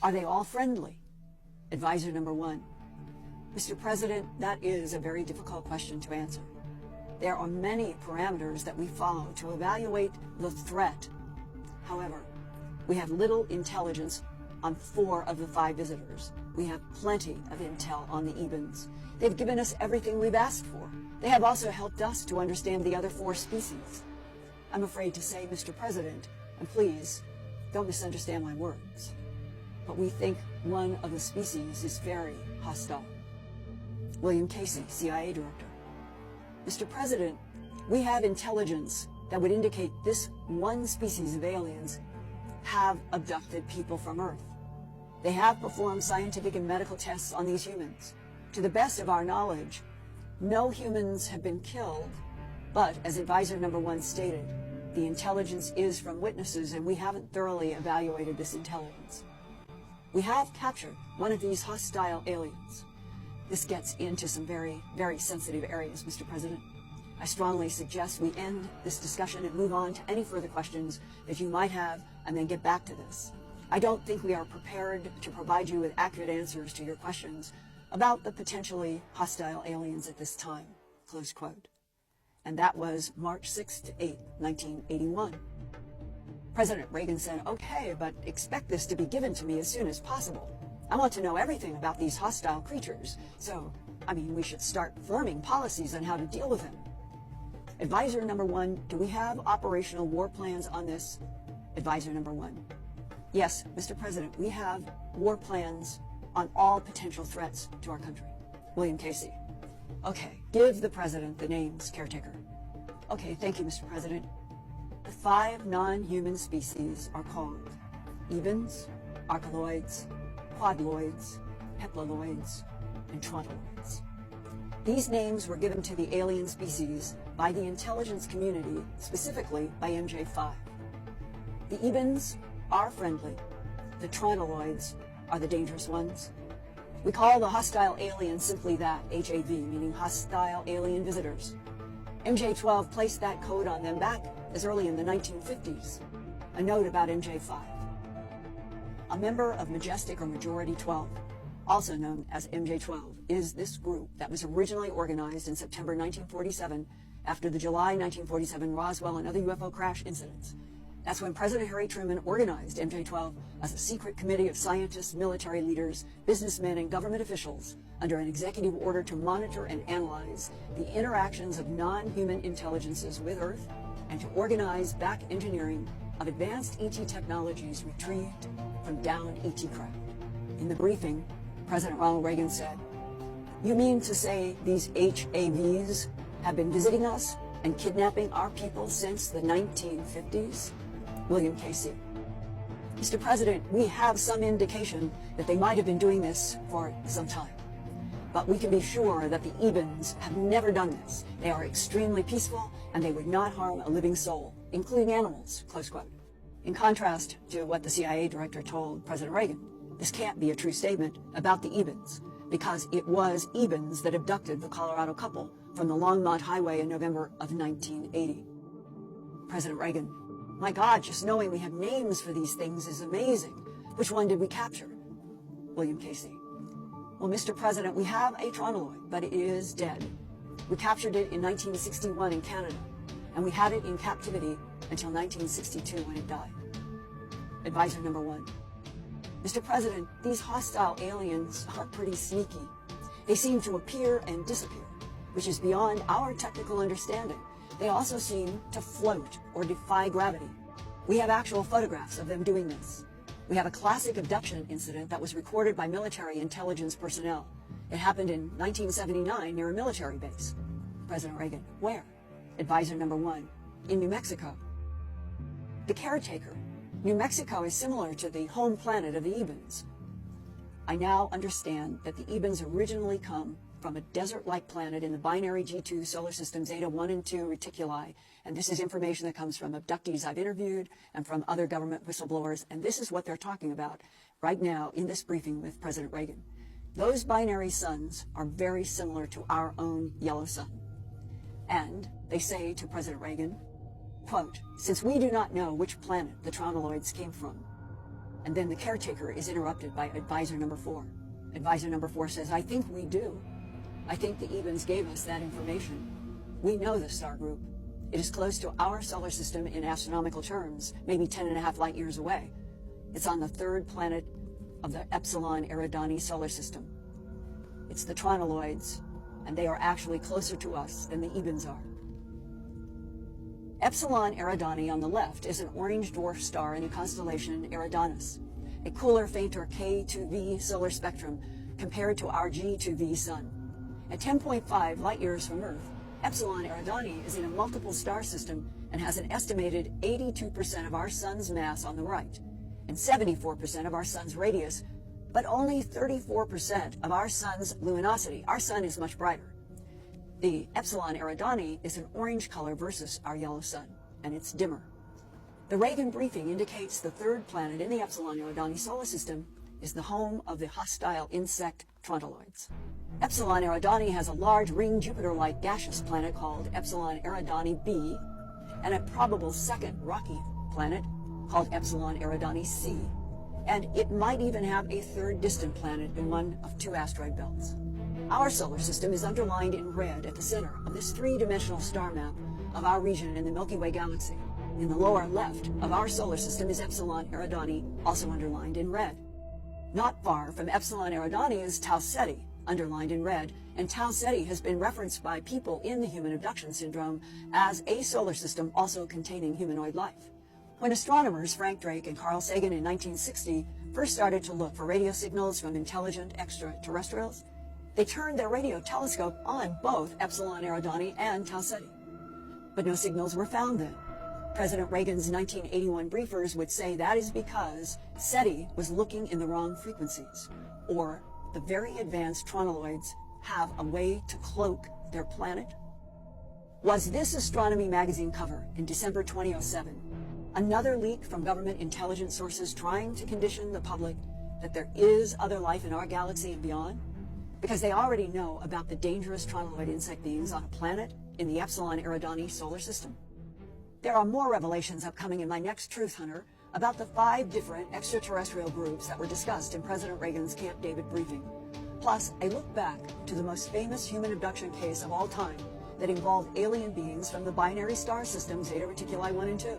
Are they all friendly? Advisor number 1. Mr. President, that is a very difficult question to answer. There are many parameters that we follow to evaluate the threat. However, we have little intelligence on 4 of the 5 visitors. We have plenty of intel on the Ebens. They've given us everything we've asked for. They have also helped us to understand the other 4 species. I'm afraid to say, Mr. President, and please don't misunderstand my words, but we think one of the species is very hostile. William Casey, CIA Director. Mr. President, we have intelligence that would indicate this one species of aliens have abducted people from Earth. They have performed scientific and medical tests on these humans. To the best of our knowledge, no humans have been killed, but as advisor number 1 stated, the intelligence is from witnesses and we haven't thoroughly evaluated this intelligence. We have captured one of these hostile aliens. This gets into some very, very sensitive areas, Mr. President. I strongly suggest we end this discussion and move on to any further questions that you might have and then get back to this. I don't think we are prepared to provide you with accurate answers to your questions about the potentially hostile aliens at this time, close quote. And that was March 6 to 8, 1981. President Reagan said, okay, but expect this to be given to me as soon as possible. I want to know everything about these hostile creatures. So, we should start forming policies on how to deal with them. Advisor number 1, do we have operational war plans on this? Advisor number 1. Yes, Mr. President, we have war plans on all potential threats to our country. William Casey. Okay, give the President the names, caretaker. Okay, thank you, Mr. President. The 5 non-human species are called Ebens, Archeloids, Quadloids, Peplaloids, and Trontoloids. These names were given to the alien species by the intelligence community, specifically by MJ5. The Ebens are friendly. The Trontoloids are the dangerous ones. We call the hostile aliens simply that, HAV, meaning hostile alien visitors. MJ12 placed that code on them back as early in the 1950s. A note about MJ5. A member of Majestic or Majority 12, also known as MJ12, is this group that was originally organized in September 1947 after the July 1947 Roswell and other UFO crash incidents. That's when President Harry Truman organized MJ12 as a secret committee of scientists, military leaders, businessmen, and government officials under an executive order to monitor and analyze the interactions of non-human intelligences with Earth and to organize back engineering of advanced ET technologies retrieved from downed ET craft. In the briefing, President Ronald Reagan said, "You mean to say these HAVs have been visiting us and kidnapping our people since the 1950s? William Casey. Mr. President, we have some indication that they might have been doing this for some time. But we can be sure that the Ebens have never done this. They are extremely peaceful and they would not harm a living soul, including animals," close quote. In contrast to what the CIA director told President Reagan, this can't be a true statement about the Ebens, because it was Ebens that abducted the Colorado couple from the Longmont Highway in November of 1980. President Reagan, "My God, just knowing we have names for these things is amazing. Which one did we capture?" William Casey. "Well, Mr. President, we have a Trontoloid, but it is dead. We captured it in 1961 in Canada, and we had it in captivity until 1962 when it died." Advisor number 1. Mr. President, these hostile aliens are pretty sneaky. They seem to appear and disappear, which is beyond our technical understanding. They also seem to float or defy gravity. We have actual photographs of them doing this. We have a classic abduction incident that was recorded by military intelligence personnel. It happened in 1979 near a military base. President Reagan, "Where?" Advisor number 1, "In New Mexico." The caretaker, New Mexico is similar to the home planet of the Ebens. I now understand that the Ebens originally come from a desert-like planet in the binary G2 solar system Zeta 1 and 2 reticuli, and this is information that comes from abductees I've interviewed and from other government whistleblowers, and this is what they're talking about right now in this briefing with President Reagan. Those binary suns are very similar to our own yellow sun. And they say to President Reagan, quote, "Since we do not know which planet the Trontoloids came from, And then the caretaker is interrupted by advisor number 4. Advisor number 4 says, I think we do. I think the Ebens gave us that information. We know the star group. It is close to our solar system in astronomical terms, maybe 10.5 light years away. It's on the 3rd planet of the Epsilon Eridani solar system. It's the Tronoloids, and they are actually closer to us than the Ebens are. Epsilon Eridani on the left is an orange dwarf star in the constellation Eridanus, a cooler, fainter K2V solar spectrum compared to our G2V sun. At 10.5 light years from Earth, Epsilon Eridani is in a multiple star system and has an estimated 82% of our sun's mass on the right and 74% of our sun's radius, but only 34% of our sun's luminosity. Our sun is much brighter. The Epsilon Eridani is an orange color versus our yellow sun, and it's dimmer. The Reagan briefing indicates the 3rd planet in the Epsilon Eridani solar system is the home of the hostile insect Tronoloids. Epsilon Eridani has a large ring Jupiter-like gaseous planet called Epsilon Eridani b, and a probable 2nd rocky planet called Epsilon Eridani c, and it might even have a 3rd distant planet in one of 2 asteroid belts. Our solar system is underlined in red at the center of this 3-dimensional star map of our region in the Milky Way galaxy. In the lower left of our solar system is Epsilon Eridani, also underlined in red. Not far from Epsilon Eridani is Tau Ceti, underlined in red, and Tau Ceti has been referenced by people in the human abduction syndrome as a solar system also containing humanoid life. When astronomers Frank Drake and Carl Sagan in 1960 first started to look for radio signals from intelligent extraterrestrials, they turned their radio telescope on both Epsilon Eridani and Tau Ceti. But no signals were found then. President Reagan's 1981 briefers would say that is because SETI was looking in the wrong frequencies, or the very advanced Tronoloids have a way to cloak their planet. Was this Astronomy magazine cover in December 2007 another leak from government intelligence sources trying to condition the public that there is other life in our galaxy and beyond? Because they already know about the dangerous Tronoloid insect beings on a planet in the Epsilon Eridani solar system. There are more revelations upcoming in my next Truth Hunter about the 5 different extraterrestrial groups that were discussed in President Reagan's Camp David briefing. Plus, a look back to the most famous human abduction case of all time that involved alien beings from the binary star system Zeta Reticuli 1 and 2.